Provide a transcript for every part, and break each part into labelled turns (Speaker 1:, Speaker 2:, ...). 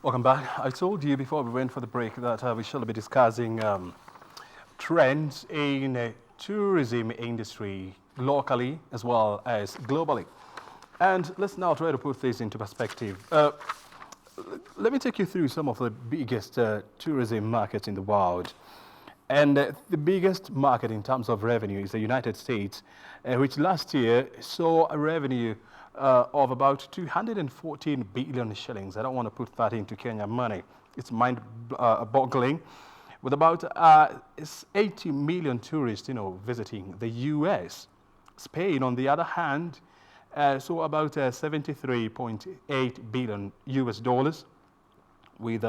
Speaker 1: Welcome back. I told you before we went for the break that we shall be discussing trends in tourism industry locally as well as globally. And let's now try to put this into perspective. Let me take you through some of the biggest tourism markets in the world. And the biggest market in terms of revenue is the United States, which last year saw a revenue of about 214 billion shillings. I don't want to put that into Kenya money. It's mind-boggling. With about 80 million tourists, visiting the U.S. Spain, on the other hand, saw about 73.8 billion US dollars, with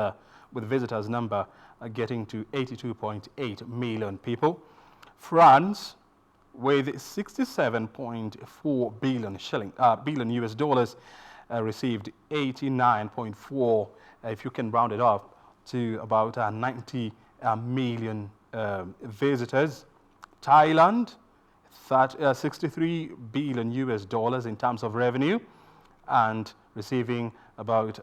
Speaker 1: visitors number getting to 82.8 million people. France, with 67.4 billion US dollars, received 89.4, if you can round it up, to about 90 million visitors. Thailand, 63 billion US dollars in terms of revenue, and receiving about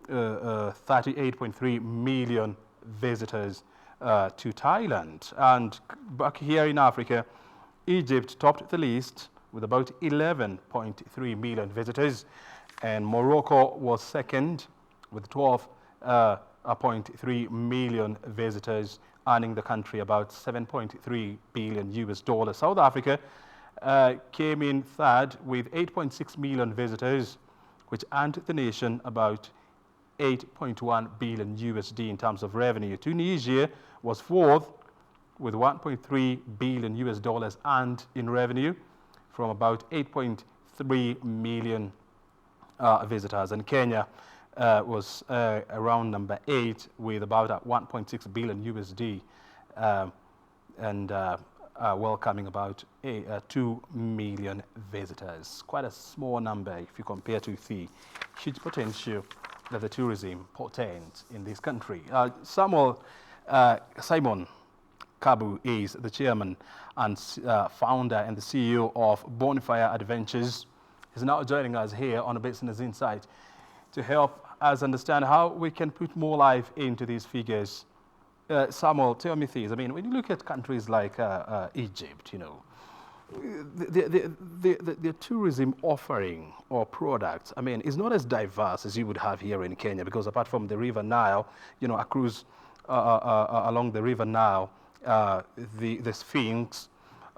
Speaker 1: 38.3 million visitors to Thailand. And back here in Africa, Egypt topped the list with about 11.3 million visitors, and Morocco was second with 12.3 million visitors, earning the country about 7.3 billion US dollars. South Africa came in third with 8.6 million visitors, which earned the nation about 8.1 billion USD in terms of revenue. Tunisia was fourth with 1.3 billion US dollars earned in revenue from about 8.3 million visitors. And Kenya was around number 8 with about 1.6 billion USD and welcoming about 2 million visitors. Quite a small number if you compare to the huge potential that the tourism portends in this country. Simon Kabu is the chairman and founder and the CEO of Bonfire Adventures. He's now joining us here on a Business Insight to help us understand how we can put more life into these figures. Samuel, tell me this. I mean, when you look at countries like Egypt, the tourism offering or products, I mean, is not as diverse as you would have here in Kenya, because apart from the River Nile, a cruise along the River Nile, the Sphinx,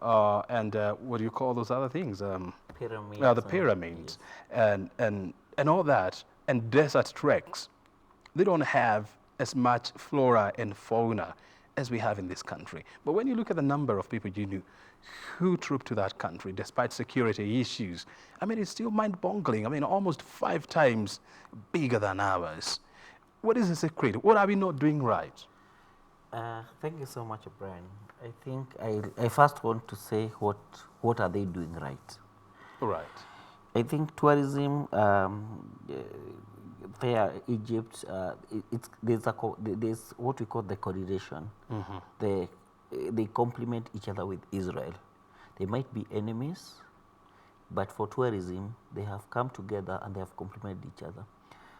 Speaker 1: and what do you call those other things?
Speaker 2: Pyramids.
Speaker 1: The pyramids, yes. and all that, and desert treks. They don't have as much flora and fauna as we have in this country. But when you look at the number of people who troop to that country, despite security issues, I mean, it's still mind-boggling. I mean, almost 5 times bigger than ours. What is the secret? What are we not doing right?
Speaker 2: Thank you so much, Brian. I think I first want to say what are they doing right?
Speaker 1: Right.
Speaker 2: I think tourism, Egypt, there's what we call the correlation.
Speaker 1: Mm-hmm.
Speaker 2: They complement each other with Israel. They might be enemies, but for tourism, they have come together and they have complemented each other.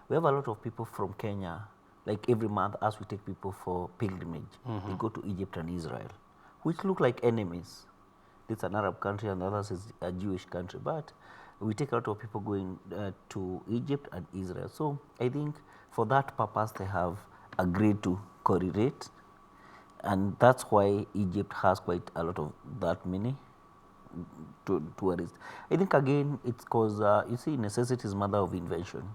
Speaker 2: We have a lot of people from Kenya, like every month as we take people for pilgrimage, mm-hmm. they go to Egypt and Israel, which look like enemies. This is an Arab country and the other is a Jewish country, but we take a lot of people going to Egypt and Israel. So I think for that purpose, they have agreed to correlate. And that's why Egypt has quite a lot of that many tourists. I think again, it's because, you see, necessity is mother of invention.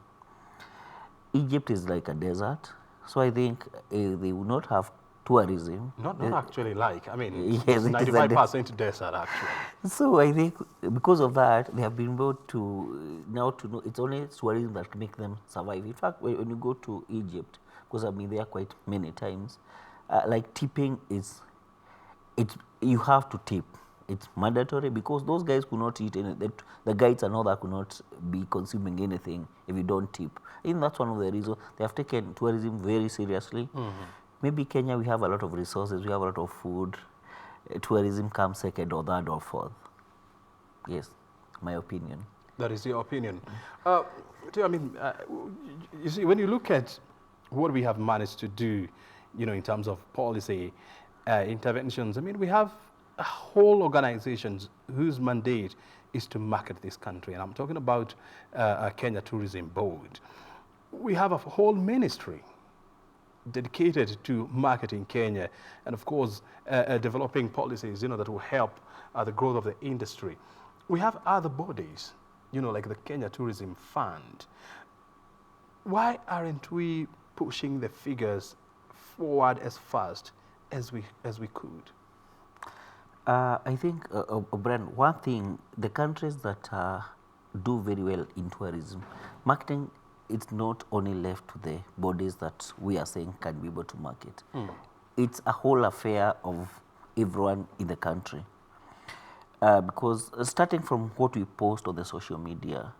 Speaker 2: Egypt is like a desert. So I think they will not have tourism.
Speaker 1: Not actually like, I mean,
Speaker 2: yes,
Speaker 1: 95% desert actually.
Speaker 2: So I think because of that, they have been able to now to know it's only tourism that can make them survive. In fact, when you go to Egypt, because I've been there quite many times, like tipping you have to tip. It's mandatory because those guys could not eat anything. The guides and all that could not be consuming anything if you don't tip. I think that's one of the reasons they have taken tourism very seriously. Mm-hmm. Maybe Kenya, we have a lot of resources, we have a lot of food. Tourism comes second or third or fourth. Yes, my opinion.
Speaker 1: That is your opinion. I mean, you see, when you look at what we have managed to do, in terms of policy interventions, I mean, we have whole organizations whose mandate is to market this country. And I'm talking about Kenya Tourism Board. We have a whole ministry dedicated to marketing Kenya and, of course, developing policies, that will help the growth of the industry. We have other bodies, like the Kenya Tourism Fund. Why aren't we pushing the figures forward as fast as we could?
Speaker 2: I think, Brian, one thing, the countries that do very well in tourism, marketing, it's not only left to the bodies that we are saying can be able to market. It's a whole affair of everyone in the country. Because starting from what we post on the social media,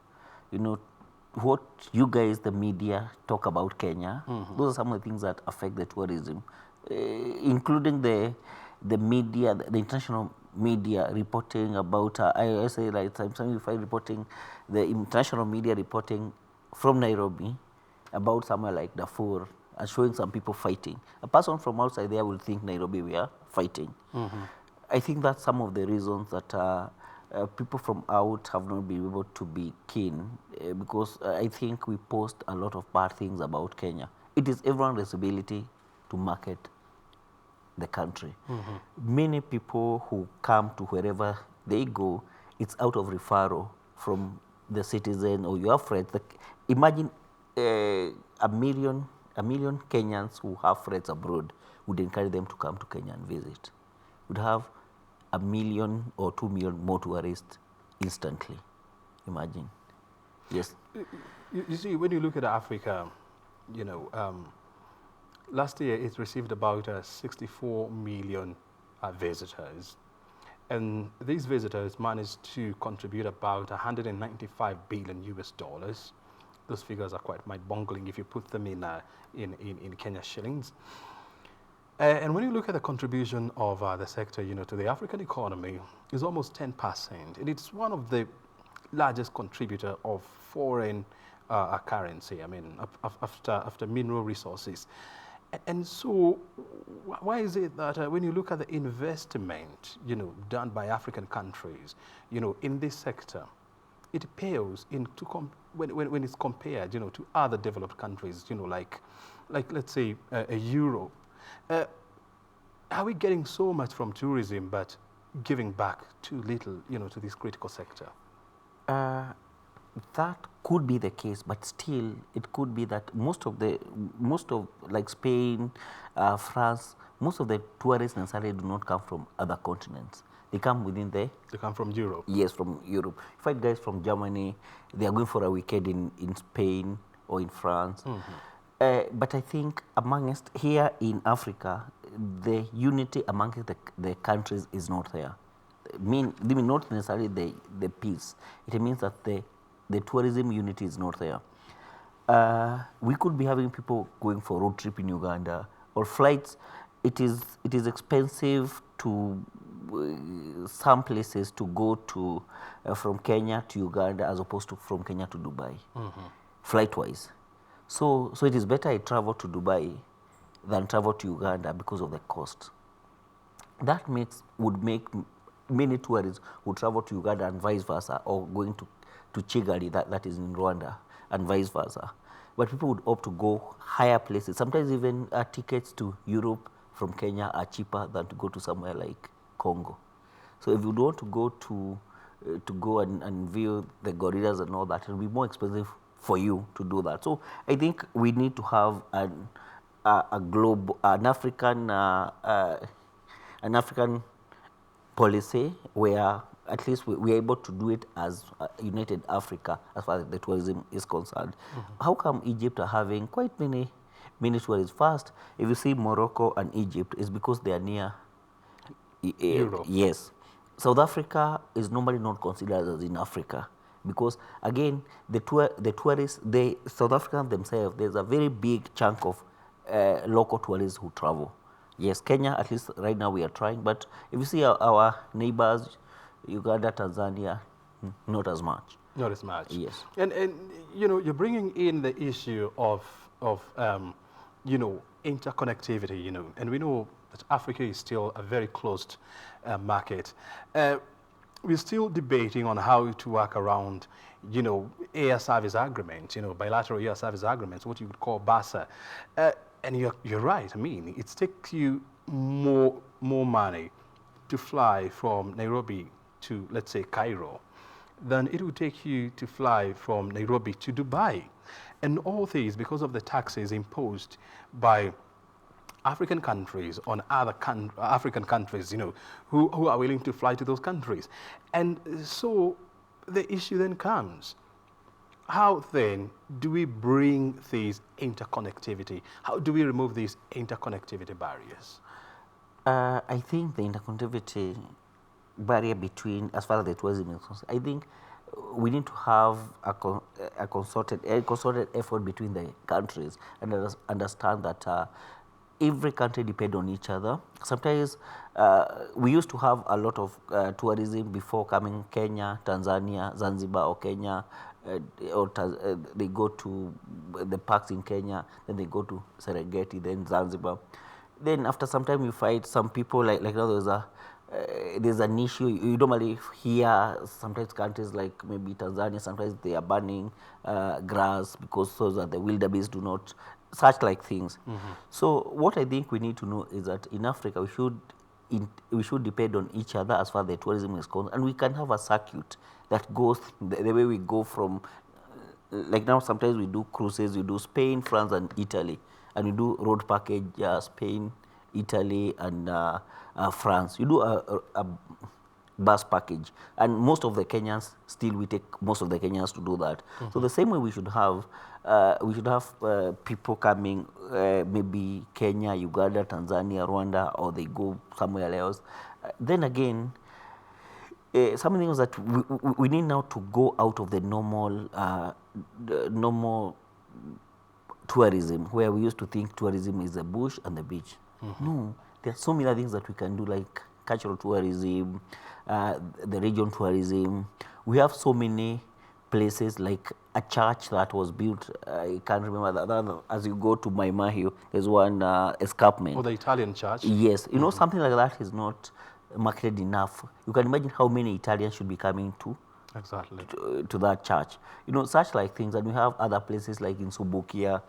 Speaker 2: what you guys, the media, talk about Kenya, those are some of the things that affect the tourism, including the media, the international media reporting about, I say like sometimes if I reporting, the international media reporting from Nairobi about somewhere like Darfur and showing some people fighting. A person from outside there will think Nairobi we are fighting. I think that's some of the reasons that people from out have not been able to be keen because I think we post a lot of bad things about Kenya. It is everyone's responsibility to market the country. Many people who come to wherever they go, it's out of referral from the citizen or your friends. Imagine a million Kenyans who have friends abroad would encourage them to come to Kenya and visit. Would have 1 million or 2 million more tourists instantly. Imagine. Yes.
Speaker 1: You see, when you look at Africa, last year it received about 64 million visitors. And these visitors managed to contribute about 195 billion US dollars. Those figures are quite mind-boggling if you put them in Kenya shillings. And when you look at the contribution of the sector, to the African economy, is almost 10%. And it's one of the largest contributor of foreign currency, I mean, after mineral resources. And so why is it that when you look at the investment, done by African countries, in this sector, it pales when it's compared, to other developed countries, like let's say Europe. Are we getting so much from tourism but giving back too little, to this critical sector?
Speaker 2: That could be the case, but still, it could be that most of like Spain, France, most of the tourists necessarily do not come from other continents. They come within They
Speaker 1: come from Europe.
Speaker 2: Yes, from Europe. If I guys from Germany, they are going for a weekend in Spain or in France. But I think amongst here in Africa, the unity amongst the countries is not there. Not necessarily the peace. It means that the tourism unity is not there. We could be having people going for a road trip in Uganda or flights. It is expensive to some places to go to from Kenya to Uganda as opposed to from Kenya to Dubai, flight-wise. So it is better I travel to Dubai than travel to Uganda because of the cost. That would make many tourists who travel to Uganda and vice versa, or going to Kigali, that is in Rwanda, and vice versa. But people would opt to go higher places. Sometimes even tickets to Europe from Kenya are cheaper than to go to somewhere like Congo. So if you don't want to go and view the gorillas and all that, it will be more expensive for you to do that. So I think we need to have an African policy where at least we are able to do it as United Africa as far as the tourism is concerned. How come Egypt are having quite many tourists? First, if you see Morocco and Egypt, it's because they are near
Speaker 1: Europe.
Speaker 2: Yes. South Africa is normally not considered as in Africa because, again, the tourists, South Africans themselves, there's a very big chunk of local tourists who travel. Yes, Kenya, at least right now we are trying, but if you see our neighbors, Uganda, Tanzania, not as much.
Speaker 1: Not as much.
Speaker 2: Yes.
Speaker 1: And you're bringing in the issue of interconnectivity, and we know that Africa is still a very closed market. We're still debating on how to work around, air service agreements, bilateral air service agreements, what you would call BASA. And you're right. I mean, it takes you more money to fly from Nairobi to, let's say, Cairo than it would take you to fly from Nairobi to Dubai. And all these because of the taxes imposed by African countries on other African countries, who are willing to fly to those countries. And so the issue then comes, how then do we bring these interconnectivity? How do we remove these interconnectivity barriers?
Speaker 2: I think the interconnectivity barrier between, as far as the tourism is concerned, I think we need to have a concerted effort between the countries and understand that every country depends on each other. Sometimes we used to have a lot of tourism before coming Kenya, Tanzania, Zanzibar or Kenya, they go to the parks in Kenya, then they go to Serengeti, then Zanzibar. Then after some time you find some people like now there's an issue. You normally hear sometimes countries like maybe Tanzania, sometimes they are burning grass because those are the wildebeest do not, such like things. So what I think we need to know is that in Africa we should depend on each other as far as the tourism is concerned, and we can have a circuit that goes the way we go from, like now sometimes we do cruises, we do Spain, France and Italy, and we do road package, Spain, Italy and France. You do a bus package, and most of the Kenyans, still we take most of the Kenyans to do that. So the same way we should have people coming, maybe Kenya, Uganda, Tanzania, Rwanda, or they go somewhere else. Then again, some things that we need now to go out of the normal tourism, where we used to think tourism is the bush and the beach. No, there are so many other things that we can do, like cultural tourism, the region tourism. We have so many places, like a church that was built, I can't remember that, as you go to Maimahio, there's one escarpment.
Speaker 1: Or the Italian church.
Speaker 2: Yes, something like that is not marketed enough. You can imagine how many Italians should be coming to
Speaker 1: exactly
Speaker 2: to that church. Such like things. And we have other places like in Subukia,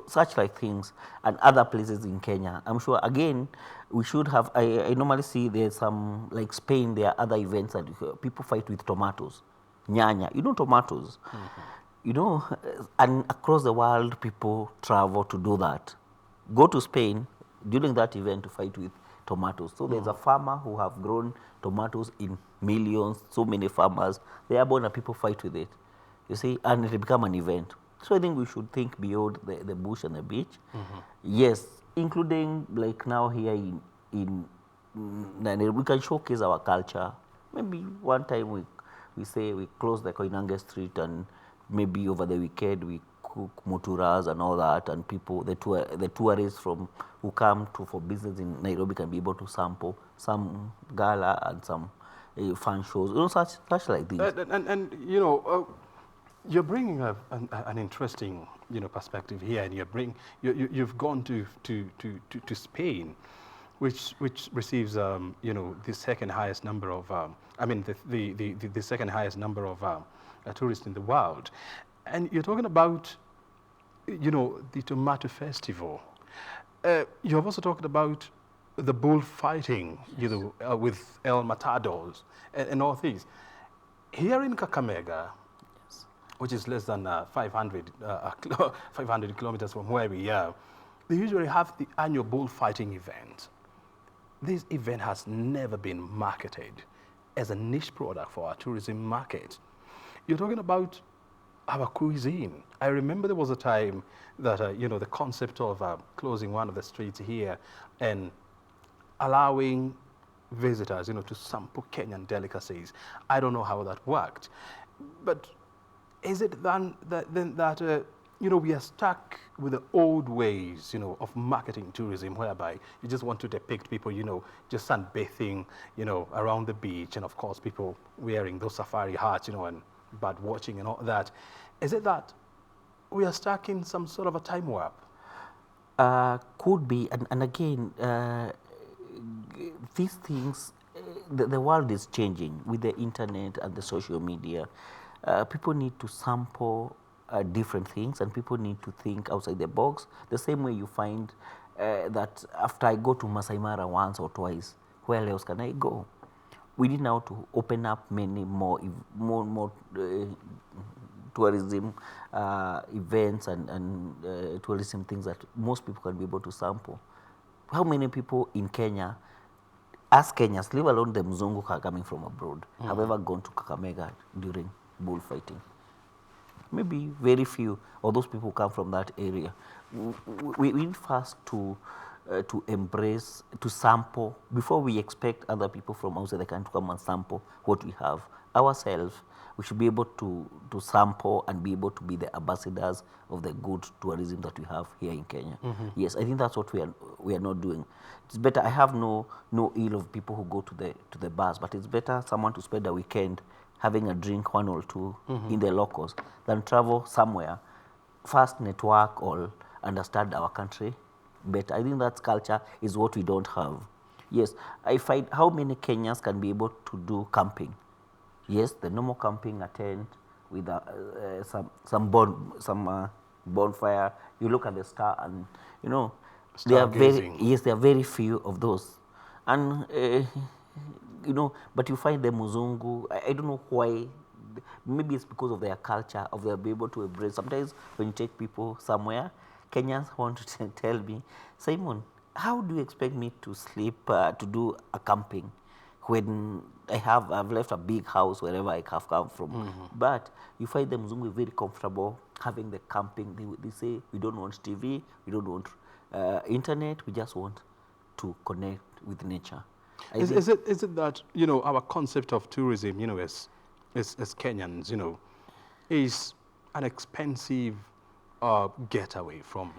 Speaker 2: such like things, and other places in Kenya. I'm sure, again, we should have, I normally see there's some, like Spain, there are other events that people fight with tomatoes, nyanya, tomatoes. And across the world, people travel to do that. Go to Spain during that event to fight with tomatoes. So there's a farmer who have grown tomatoes in millions, so many farmers. They are born and people fight with it, you see, and it become an event. So I think we should think beyond the bush and the beach. Yes, including like now here in Nairobi, we can showcase our culture. Maybe one time we say we close the Koinange Street, and maybe over the weekend we cook muturas and all that, and people, the tourists who come for business in Nairobi can be able to sample some gala and some fun shows, such like this.
Speaker 1: And you're bringing an interesting perspective here, and you've gone to Spain, which receives the second highest number of the second highest number of tourists in the world, and you're talking about the tomato festival. You have also talked about the bullfighting, with El Matadors and all these. Here in Kakamega, which is less than 500 kilometers from where we are, they usually have the annual bullfighting event. This event has never been marketed as a niche product for our tourism market. You're talking about our cuisine. I remember there was a time that, the concept of closing one of the streets here and allowing visitors, to sample Kenyan delicacies. I don't know how that worked. But is it then that we are stuck with the old ways, of marketing tourism, whereby you just want to depict people, just sunbathing, around the beach, and of course people wearing those safari hats, and bird watching and all that. Is it that we are stuck in some sort of a time warp?
Speaker 2: Could be, and again, these things, the world is changing with the internet and the social media. People need to sample different things, and people need to think outside the box. The same way you find that after I go to Masai Mara once or twice, where else can I go? We need now to open up many more tourism events and tourism things that most people can be able to sample. How many people in Kenya, as Kenyans, leave alone the Mzungu coming from abroad, have ever gone to Kakamega during bullfighting? Maybe very few, or those people come from that area. We need first to embrace, to sample, before we expect other people from outside the country to come and sample what we have. Ourselves, we should be able to sample and be able to be the ambassadors of the good tourism that we have here in Kenya. Yes, I think that's what we are not doing. It's better. I have no ill of people who go to the bars, but it's better someone to spend a weekend having a drink, one or two, in the locals, than travel somewhere, first network or understand our country better. I think that culture is what we don't have. Yes, I find how many Kenyans can be able to do camping. Yes, the normal camping, attend with some bonfire. You look at the star, and you know there are very few of those, and you know. But you find the Muzungu. I don't know why. Maybe it's because of their culture, of their be able to embrace. Sometimes when you take people somewhere, Kenyans want to tell me, Simon, how do you expect me to sleep to do a camping when I've left a big house wherever I have come from? But you find the Mzungu very comfortable having the camping. They say, we don't want TV, we don't want internet, we just want to connect with nature.
Speaker 1: Is it that, you know, our concept of tourism, you know, as Kenyans, you know, is an expensive getaway from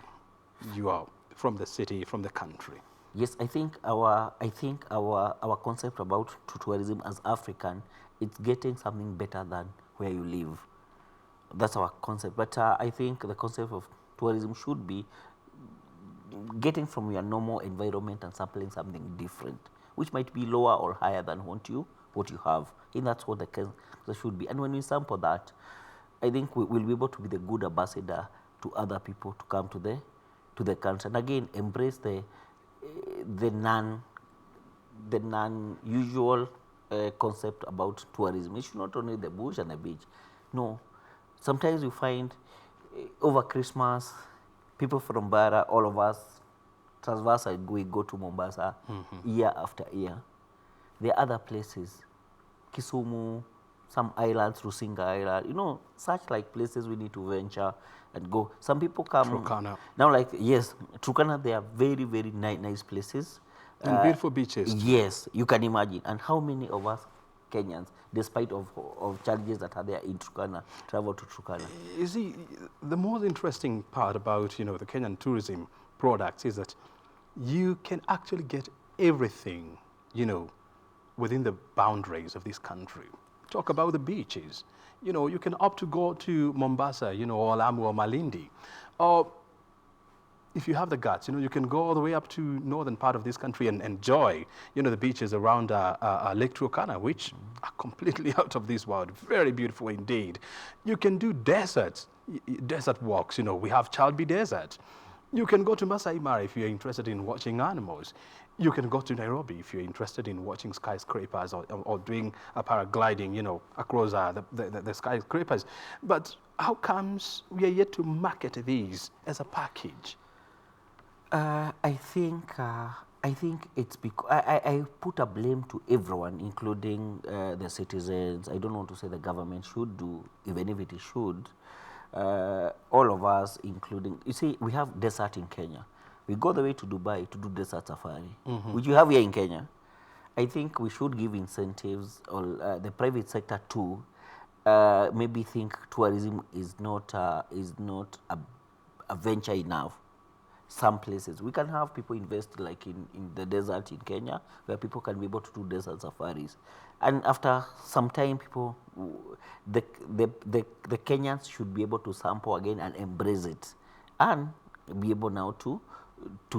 Speaker 1: the city, from the country?
Speaker 2: Yes, I think our concept about tourism as African, it's getting something better than where you live. That's our concept. But I think the concept of tourism should be getting from your normal environment and sampling something different, which might be lower or higher than what you have. And that's what the concept should be. And when we sample that, I think we will be able to be the good ambassador to other people to come to the country. And again, embrace the non-usual concept about tourism. It's not only the bush and the beach. No, sometimes you find over Christmas, people from Bara, all of us, transversal, we go to Mombasa year after year. There are other places, Kisumu, some islands, Rusinga Island, you know, such like places we need to venture and go. Some people come
Speaker 1: Turkana.
Speaker 2: Now, like, yes, Turkana, they are very, very nice places.
Speaker 1: And beautiful beaches.
Speaker 2: Yes, you can imagine. And how many of us Kenyans, despite of challenges that are there in Turkana, travel to Turkana?
Speaker 1: You see, the most interesting part about, you know, the Kenyan tourism products is that you can actually get everything, you know, within the boundaries of this country. Talk about the beaches. You know, you can opt to go to Mombasa, you know, or Lamu or Malindi. Or if you have the guts, you know, you can go all the way up to northern part of this country and enjoy, you know, the beaches around Lake Turkana, which are completely out of this world. Very beautiful indeed. You can do desert walks. You know, we have Chalbi Desert. You can go to Masai Mara if you're interested in watching animals. You can go to Nairobi if you're interested in watching skyscrapers or doing a paragliding, you know, across the skyscrapers. But how comes we are yet to market these as a package?
Speaker 2: I think it's because I put a blame to everyone, including the citizens. I don't want to say the government should do, even if it should. All of us, including, you see, we have desert in Kenya. We go the way to Dubai to do desert safari, which you have here in Kenya. I think we should give incentives, or the private sector too. Maybe think tourism is not a venture enough. some places. We can have people invest like in the desert in Kenya, where people can be able to do desert safaris. And after some time, the Kenyans should be able to sample again and embrace it, and be able now to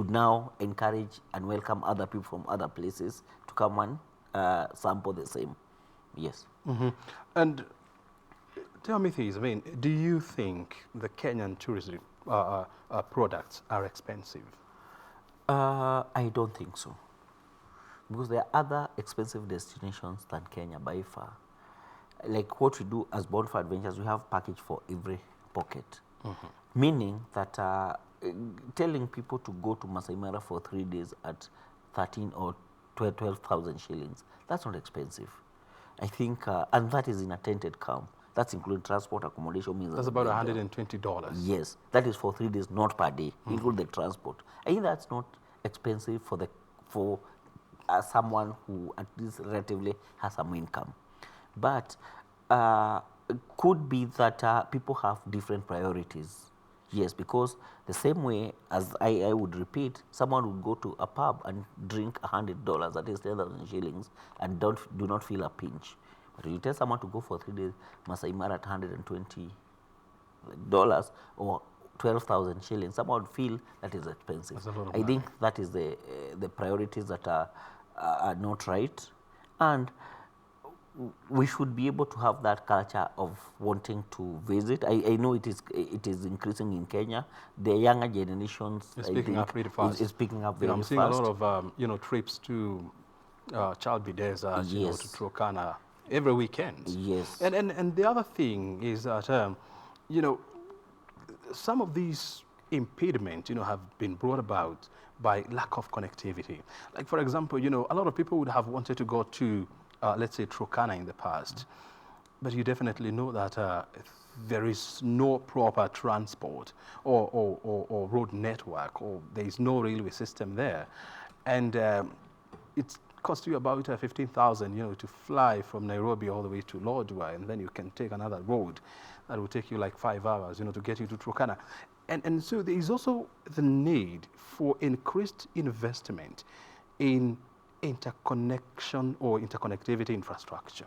Speaker 2: now encourage and welcome other people from other places to come and sample the same. Yes.
Speaker 1: And tell me this, I mean, do you think the Kenyan tourism products are expensive?
Speaker 2: I don't think so, because there are other expensive destinations than Kenya by far. Like what we do as Bonfire Adventures, we have package for every pocket, meaning that telling people to go to Masai Mara for 3 days at 13 or 12,000 shillings, that's not expensive. I think, and that is in a tented camp. That's including transport, accommodation, means.
Speaker 1: That's about $120.
Speaker 2: Yes, that is for 3 days, not per day, include the transport. I think that's not expensive for someone who at least relatively has some income. But it could be that people have different priorities. Yes, because the same way as I would repeat, someone would go to a pub and drink $100, that is 10,000 shillings, and do not feel a pinch. But if you tell someone to go for 3 days, Masai Mara at $120 or 12,000 shillings, someone would feel that is expensive.
Speaker 1: That's a lot of
Speaker 2: I
Speaker 1: money.
Speaker 2: think that is the priorities that are not right, and we should be able to have that culture of wanting to visit. I know it is increasing in Kenya. The younger generations
Speaker 1: It's picking up pretty fast.
Speaker 2: Is picking up very
Speaker 1: I'm
Speaker 2: fast.
Speaker 1: seeing a lot of trips to Chalbi Desert, to
Speaker 2: Yes.
Speaker 1: Turkana every weekend.
Speaker 2: Yes.
Speaker 1: And the other thing is that some of these impediments have been brought about by lack of connectivity. Like for example, a lot of people would have wanted to go to let's say Turkana in the past, but you definitely know that there is no proper transport or road network, or there is no railway system there, and it costs you about 15,000, to fly from Nairobi all the way to Lodwar, and then you can take another road that will take you like 5 hours, to get you to Turkana, and so there is also the need for increased investment in interconnection or interconnectivity infrastructure.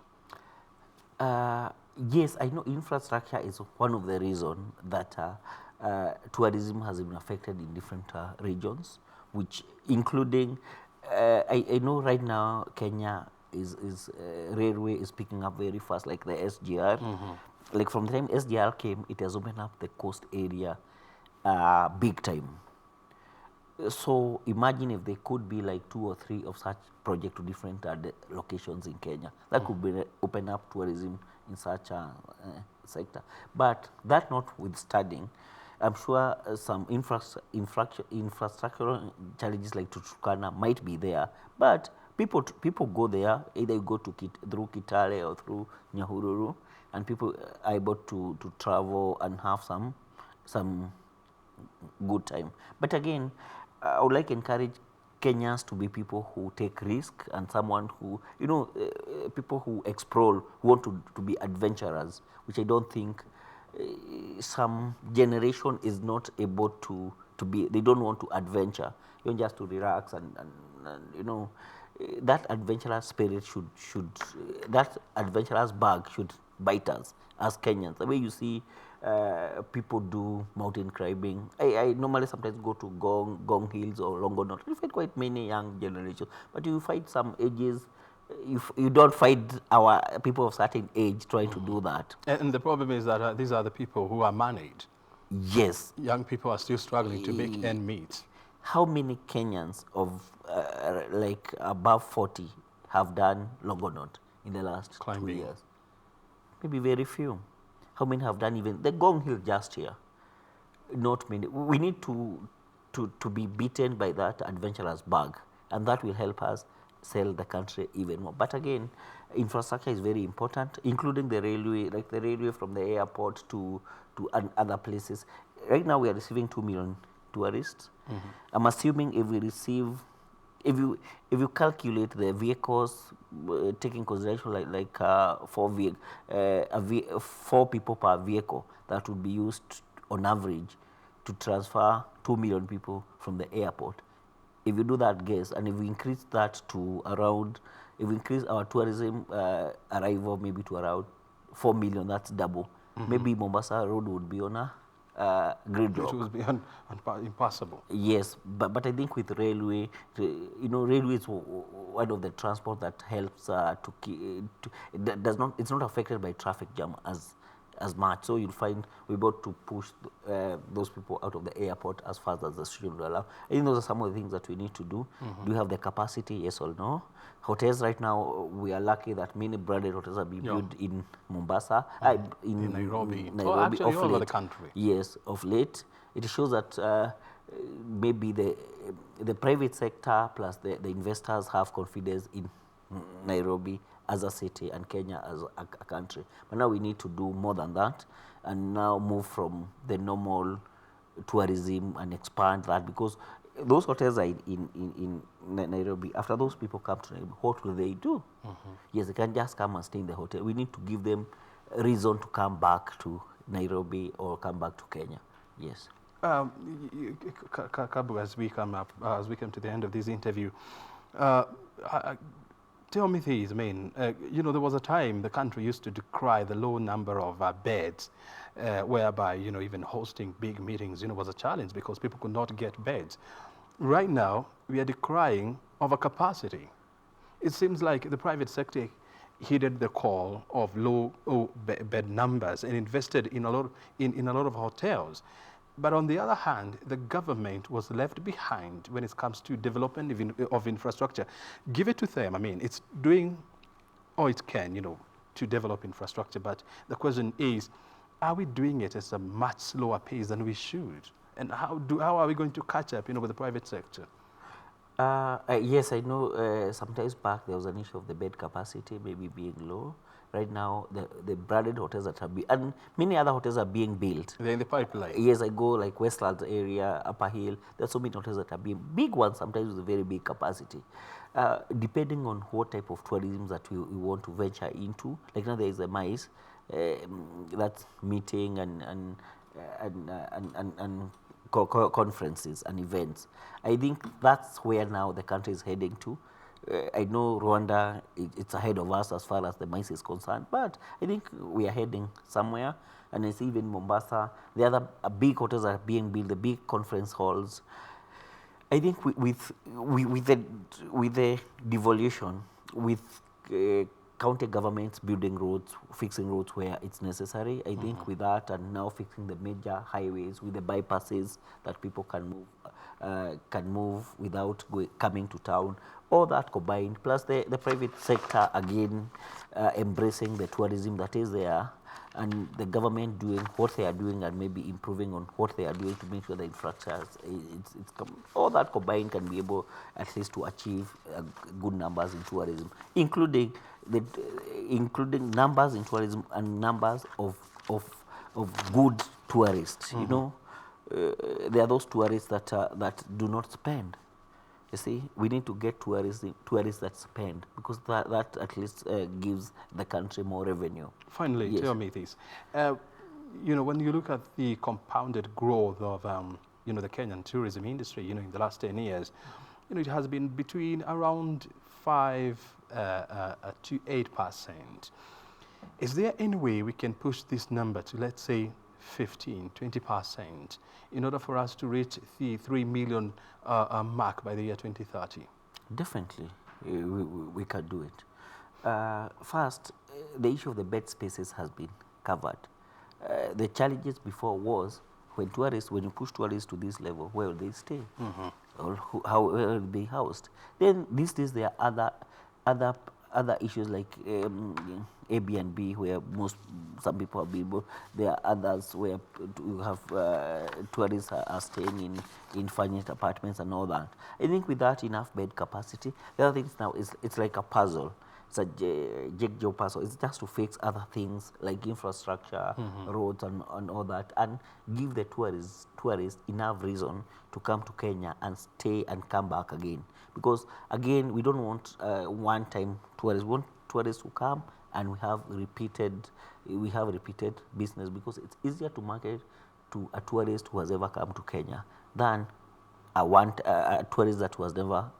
Speaker 2: Yes, I know infrastructure is one of the reasons that tourism has been affected in different regions, which including, I know right now Kenya is railway is picking up very fast, like the SGR. Like from the time SGR came, it has opened up the coast area big time. So imagine if there could be like 2 or 3 of such projects to different locations in Kenya. That could be open up tourism in such a sector. But that notwithstanding, I'm sure some infrastructural challenges like Turkana might be there. But people go there, either you go through Kitale or through Nyahururu, and people are able to travel and have some good time. But again, I would like to encourage Kenyans to be people who take risk, and someone who, people who explore, who want to be adventurers, which I don't think some generation is not able to be. They don't want to adventure, just to relax and that adventurous spirit should that adventurous bug should bite us as Kenyans. The way you see people do mountain climbing. I normally sometimes go to Gong Hills or Longonot. You find quite many young generations, but you find some ages. You don't find our people of certain age trying to do that.
Speaker 1: And the problem is that these are the people who are married.
Speaker 2: Yes.
Speaker 1: Young people are still struggling to make ends meet.
Speaker 2: How many Kenyans of like above 40 have done Longonot in the last
Speaker 1: Climbing.
Speaker 2: 2 years? Maybe very few. How many have done even the Gong Hill just here? Not many. We need to be beaten by that adventurous bug, and that will help us sell the country even more. But again, infrastructure is very important, including the railway, like the railway from the airport to other places. Right now, we are receiving 2 million tourists. I'm assuming if you calculate the vehicles, taking consideration like 4 people per vehicle that would be used on average to transfer 2 million people from the airport. If you do that guess, and if we increase that to around, if we increase our tourism arrival maybe to around 4 million, that's double. Maybe Mombasa Road would be on a gridlock.
Speaker 1: It would be impossible.
Speaker 2: Yes, but I think with railway, railway is one of the transport that helps that does not, it's not affected by traffic jam as much. So you'll find we're about to push those people out of the airport as fast as the schedule will allow. I think those are some of the things that we need to do. Do we have the capacity? Yes or no? Hotels right now, we are lucky that many branded hotels are being built in Mombasa, in
Speaker 1: Nairobi.
Speaker 2: Nairobi
Speaker 1: Actually, all over the country.
Speaker 2: Yes, of late. It shows that maybe the private sector plus the investors have confidence in Nairobi as a city and Kenya as a country. But now we need to do more than that and now move from the normal tourism and expand that, because those hotels are in Nairobi. After those people come to Nairobi, what will they do? Yes, they can just come and stay in the hotel. We need to give them a reason to come back to Nairobi or come back to Kenya. Yes.
Speaker 1: Kabu, as we come to the end of this interview, tell me this, I mean, there was a time the country used to decry the low number of beds, whereby, even hosting big meetings, was a challenge because people could not get beds. Right now, we are decrying overcapacity. It seems like the private sector heeded the call of low bed numbers and invested in a lot of hotels. But on the other hand, the government was left behind when it comes to development of infrastructure. Give it to them. I mean, it's doing all it can, to develop infrastructure. But the question is, are we doing it at a much slower pace than we should? And how are we going to catch up, with the private sector?
Speaker 2: Yes, I know sometimes back there was an issue of the bed capacity maybe being low. Right now, the branded hotels that are being, and many other hotels are being built.
Speaker 1: They're in the pipeline.
Speaker 2: Yes, I go like Westlands area, Upper Hill. There's so many hotels that are being big ones, sometimes with a very big capacity. Depending on what type of tourism that we want to venture into. Like now there is a MICE, that's meeting and conferences and events. I think that's where now the country is heading to. I know Rwanda, it's ahead of us as far as the MICE is concerned, but I think we are heading somewhere. And I see even Mombasa, the other big hotels are being built, the big conference halls. I think with the devolution, with county governments building roads, fixing roads where it's necessary, I think with that, and now fixing the major highways with the bypasses that people can move without coming to town, all that combined, plus the private sector again embracing the tourism that is there, and the government doing what they are doing and maybe improving on what they are doing to make sure the infrastructure, all that combined can be able at least to achieve good numbers in tourism, including numbers in tourism and numbers of good tourists. There are those tourists that do not spend. You see, we need to get tourists that spend, because that at least gives the country more revenue.
Speaker 1: Finally, yes. Tell me this. When you look at the compounded growth of, the Kenyan tourism industry, in the last 10 years, it has been between around 5 to 8%. Is there any way we can push this number to, let's say, 15, 20% in order for us to reach the 3 million mark by the year 2030?
Speaker 2: Definitely, we can do it. First, the issue of the bed spaces has been covered. The challenges before was when you push tourists to this level, where will they stay? Or how will they be housed? Then these days there are other issues like Airbnb, where some people have been. There are others where you have tourists are staying in furnished apartments and all that. I think with that enough bed capacity, the other things now is it's like a puzzle. It's a jigsaw puzzle. It's just to fix other things like infrastructure, roads, and all that, and give the tourists enough reason to come to Kenya and stay and come back again. Because again, we don't want one-time tourists. We want tourists who come and we have repeated business, because it's easier to market to a tourist who has ever come to Kenya than a tourist that was never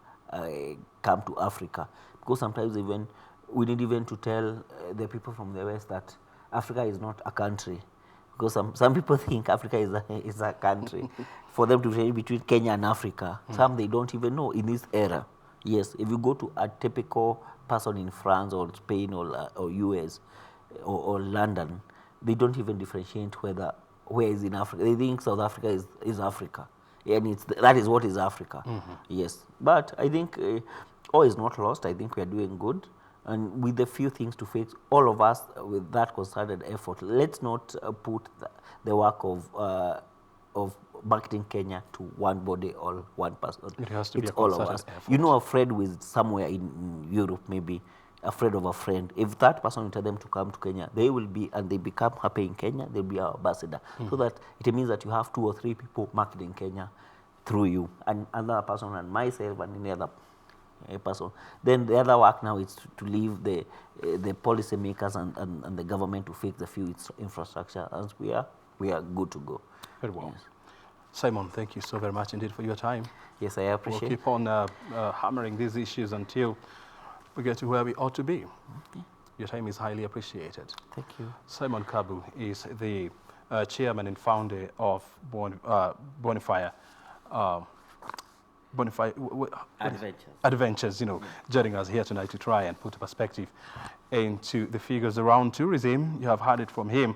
Speaker 2: come to Africa. Because sometimes even we need even to tell the people from the West that Africa is not a country. Because some people think Africa is a country. For them to differentiate between Kenya and Africa, some they don't even know in this era. Yes, if you go to a typical person in France or Spain or US or London, they don't even differentiate where is in Africa. They think South Africa is Africa. And that is what is Africa. Yes. But I think all is not lost. I think we are doing good. And with a few things to fix, all of us with that concerted effort, let's not put the work of marketing Kenya to one body or one person.
Speaker 1: It has to
Speaker 2: it's
Speaker 1: be a
Speaker 2: all of
Speaker 1: concerted
Speaker 2: us.
Speaker 1: effort.
Speaker 2: You know, a friend who is somewhere in Europe, maybe afraid of a friend. If that person will tell them to come to Kenya, they will be, and they become happy in Kenya, they'll be our ambassador. So that it means that you have 2 or 3 people marketing Kenya through you, and another person, and myself, and any other person. Then the other work now is to leave the policy makers and the government to fix the few infrastructure, and we are good to go.
Speaker 1: Very well.
Speaker 2: Yes.
Speaker 1: Simon, thank you so very much indeed for your time.
Speaker 2: Yes, I appreciate.
Speaker 1: We'll keep on hammering these issues until we get to where we ought to be.
Speaker 2: Okay.
Speaker 1: Your time is highly appreciated.
Speaker 2: Thank you.
Speaker 1: Simon Kabu is the chairman and founder of Bonfire. Adventures, joining us here tonight to try and put a perspective into the figures around tourism. You have heard it from him.